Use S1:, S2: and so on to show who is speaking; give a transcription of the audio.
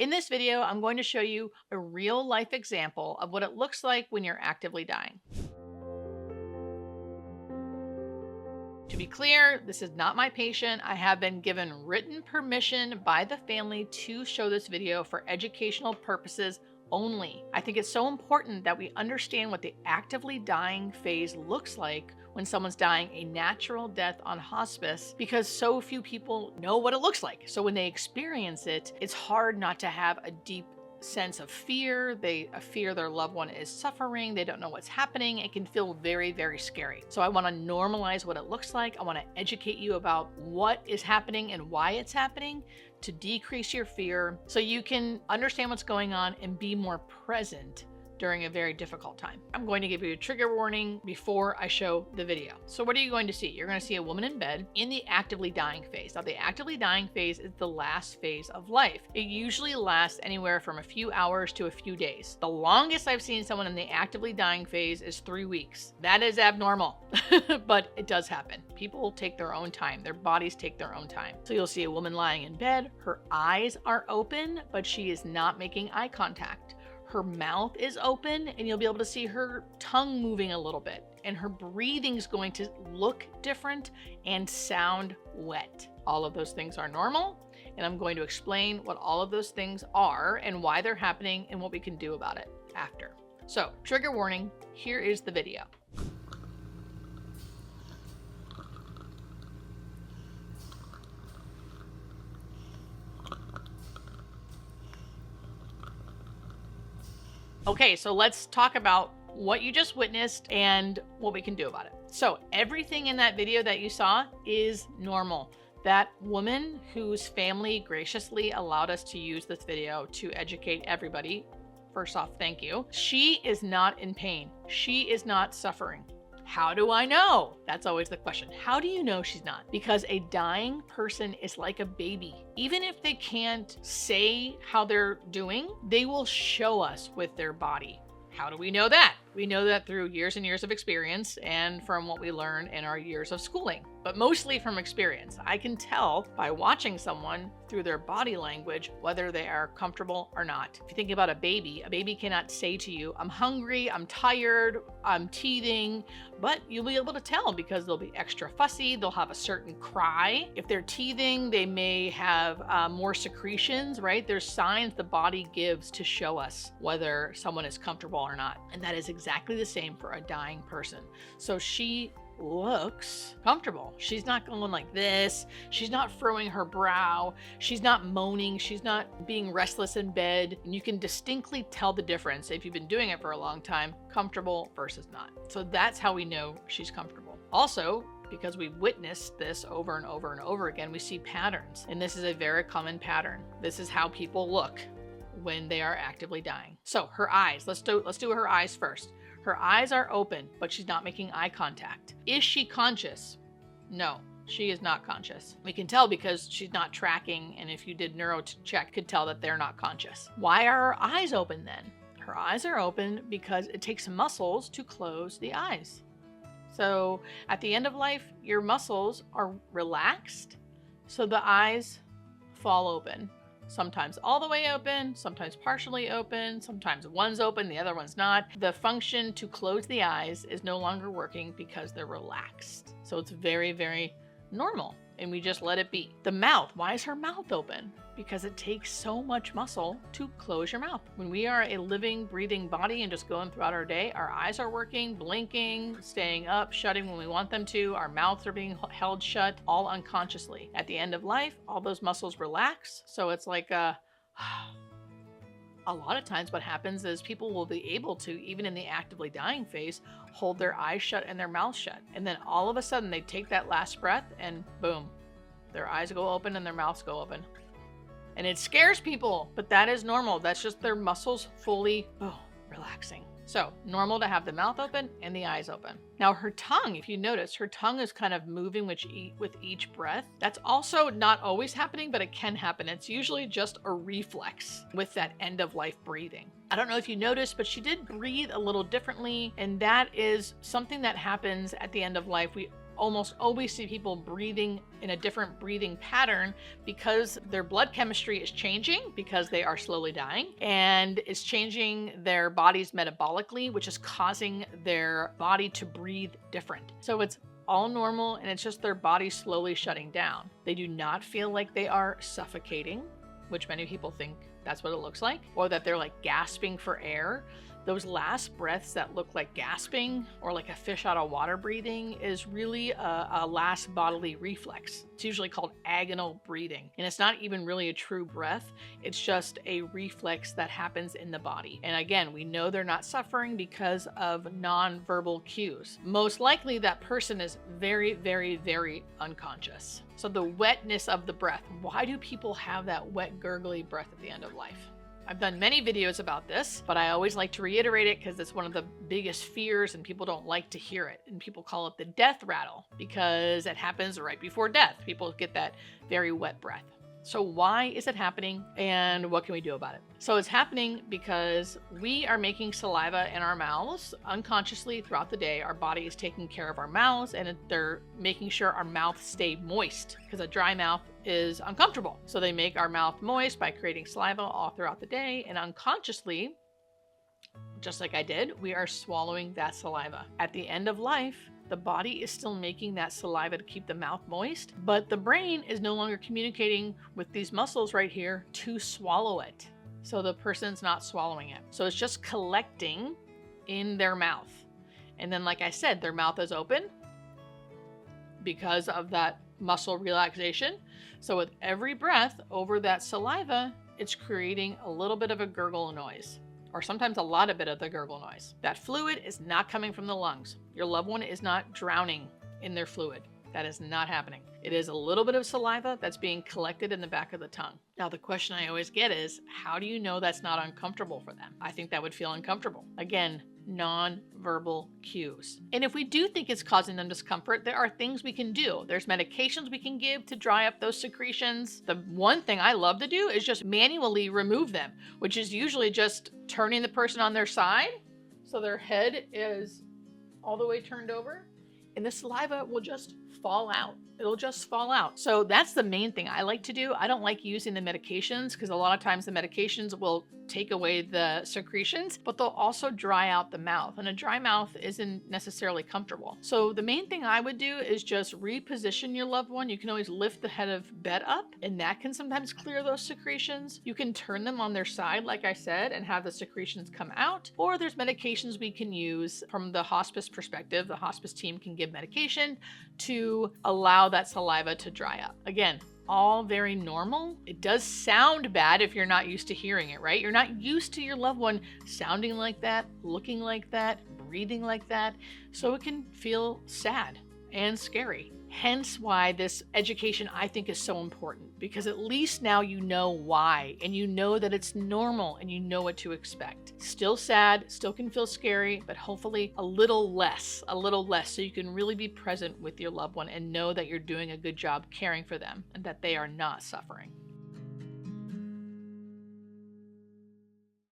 S1: In this video, I'm going to show you a real life example of what it looks like when you're actively dying. To be clear, this is not my patient. I have been given written permission by the family to show this video for educational purposes only. I think it's so important that we understand what the actively dying phase looks like when someone's dying a natural death on hospice, because so few people know what it looks like. So when they experience it, it's hard not to have a deep sense of fear. They fear their loved one is suffering. They don't know what's happening. It can feel very, very scary. So I want to normalize what it looks like. I want to educate you about what is happening and why it's happening to decrease your fear so you can understand what's going on and be more present during a very difficult time. I'm going to give you a trigger warning before I show the video. So what are you going to see? You're going to see a woman in bed in the actively dying phase. Now, the actively dying phase is the last phase of life. It usually lasts anywhere from a few hours to a few days. The longest I've seen someone in the actively dying phase is 3 weeks. That is abnormal, but it does happen. People take their own time. Their bodies take their own time. So you'll see a woman lying in bed. Her eyes are open, but she is not making eye contact. Her mouth is open and you'll be able to see her tongue moving a little bit, and her breathing is going to look different and sound wet. All of those things are normal, and I'm going to explain what all of those things are and why they're happening and what we can do about it after. So, trigger warning, here is the video. Okay, so let's talk about what you just witnessed and what we can do about it. So everything in that video that you saw is normal. That woman whose family graciously allowed us to use this video to educate everybody, first off, thank you. She is not in pain. She is not suffering. How do I know? That's always the question. How do you know she's not? Because a dying person is like a baby. Even if they can't say how they're doing, they will show us with their body. How do we know that? We know that through years and years of experience and from what we learn in our years of schooling, but mostly from experience. I can tell by watching someone through their body language whether they are comfortable or not. If you think about a baby cannot say to you, I'm hungry, I'm tired, I'm teething, but you'll be able to tell because they'll be extra fussy. They'll have a certain cry. If they're teething, they may have more secretions, right? There's signs the body gives to show us whether someone is comfortable or not. And that is exactly the same for a dying person. So she looks comfortable. She's not going like this. She's not furrowing her brow. She's not moaning. She's not being restless in bed. And you can distinctly tell the difference if you've been doing it for a long time, comfortable versus not. So that's how we know she's comfortable. Also, because we've witnessed this over and over and over again, we see patterns. And this is a very common pattern. This is how people look when they are actively dying. So her eyes, let's do her eyes first. Her eyes are open, but she's not making eye contact. Is she conscious? No, she is not conscious. We can tell because she's not tracking, and if you did neuro check, could tell that they're not conscious. Why are her eyes open then? Her eyes are open because it takes muscles to close the eyes. So at the end of life, your muscles are relaxed, so the eyes fall open. Sometimes all the way open, sometimes partially open, sometimes one's open, the other one's not. The function to close the eyes is no longer working because they're relaxed. So it's very, very normal, and we just let it be. The mouth, why is her mouth open? Because it takes so much muscle to close your mouth. When we are a living, breathing body and just going throughout our day, our eyes are working, blinking, staying up, shutting when we want them to. Our mouths are being held shut, all unconsciously. At the end of life, all those muscles relax. So it's like a lot of times what happens is people will be able to, even in the actively dying phase, hold their eyes shut and their mouth shut. And then all of a sudden they take that last breath and boom, their eyes go open and their mouths go open. And it scares people, but that is normal. That's just their muscles fully relaxing. So normal to have the mouth open and the eyes open. Now her tongue, if you notice, her tongue is kind of moving with each breath. That's also not always happening, but it can happen. It's usually just a reflex with that end of life breathing. I don't know if you noticed, but she did breathe a little differently. And that is something that happens at the end of life. We almost always see people breathing in a different breathing pattern because their blood chemistry is changing because they are slowly dying, and it's changing their bodies metabolically, which is causing their body to breathe different. So it's all normal, and it's just their body slowly shutting down. They do not feel like they are suffocating, which many people think that's what it looks like, or that they're like gasping for air. Those last breaths that look like gasping or like a fish out of water breathing is really a last bodily reflex. It's usually called agonal breathing. And it's not even really a true breath. It's just a reflex that happens in the body. And again, we know they're not suffering because of nonverbal cues. Most likely that person is very, very, very unconscious. So the wetness of the breath. Why do people have that wet, gurgly breath at the end of life? I've done many videos about this, but I always like to reiterate it because it's one of the biggest fears and people don't like to hear it. And people call it the death rattle because it happens right before death. People get that very wet breath. So why is it happening and what can we do about it? So it's happening because we are making saliva in our mouths unconsciously throughout the day. Our body is taking care of our mouths and they're making sure our mouth stay moist because a dry mouth is uncomfortable. So they make our mouth moist by creating saliva all throughout the day, and unconsciously, just like I did, we are swallowing that saliva. At the end of life, the body is still making that saliva to keep the mouth moist, but the brain is no longer communicating with these muscles right here to swallow it. So the person's not swallowing it. So it's just collecting in their mouth. And then, like I said, their mouth is open because of that muscle relaxation. So with every breath over that saliva, it's creating a little bit of a gurgle noise, or sometimes a lot of bit of the gurgle noise. That fluid is not coming from the lungs. Your loved one is not drowning in their fluid. That is not happening. It is a little bit of saliva that's being collected in the back of the tongue. Now, the question I always get is, how do you know that's not uncomfortable for them? I think that would feel uncomfortable. Again, non-verbal cues. And if we do think it's causing them discomfort, there are things we can do. There's medications we can give to dry up those secretions. The one thing I love to do is just manually remove them, which is usually just turning the person on their side so their head is all the way turned over, and the saliva will just fall out. It'll just fall out. So that's the main thing I like to do. I don't like using the medications because a lot of times the medications will take away the secretions, but they'll also dry out the mouth, and a dry mouth isn't necessarily comfortable. So the main thing I would do is just reposition your loved one. You can always lift the head of bed up, and that can sometimes clear those secretions. You can turn them on their side, like I said, and have the secretions come out. Or there's medications we can use from the hospice perspective. The hospice team can give medication to allow that saliva to dry up. Again, all very normal. It does sound bad if you're not used to hearing it, right? You're not used to your loved one sounding like that, looking like that, breathing like that. So it can feel sad and scary. Hence why this education I think is so important, because at least now you know why, and you know that it's normal, and you know what to expect. Still sad, still can feel scary, but hopefully a little less, so you can really be present with your loved one and know that you're doing a good job caring for them and that they are not suffering.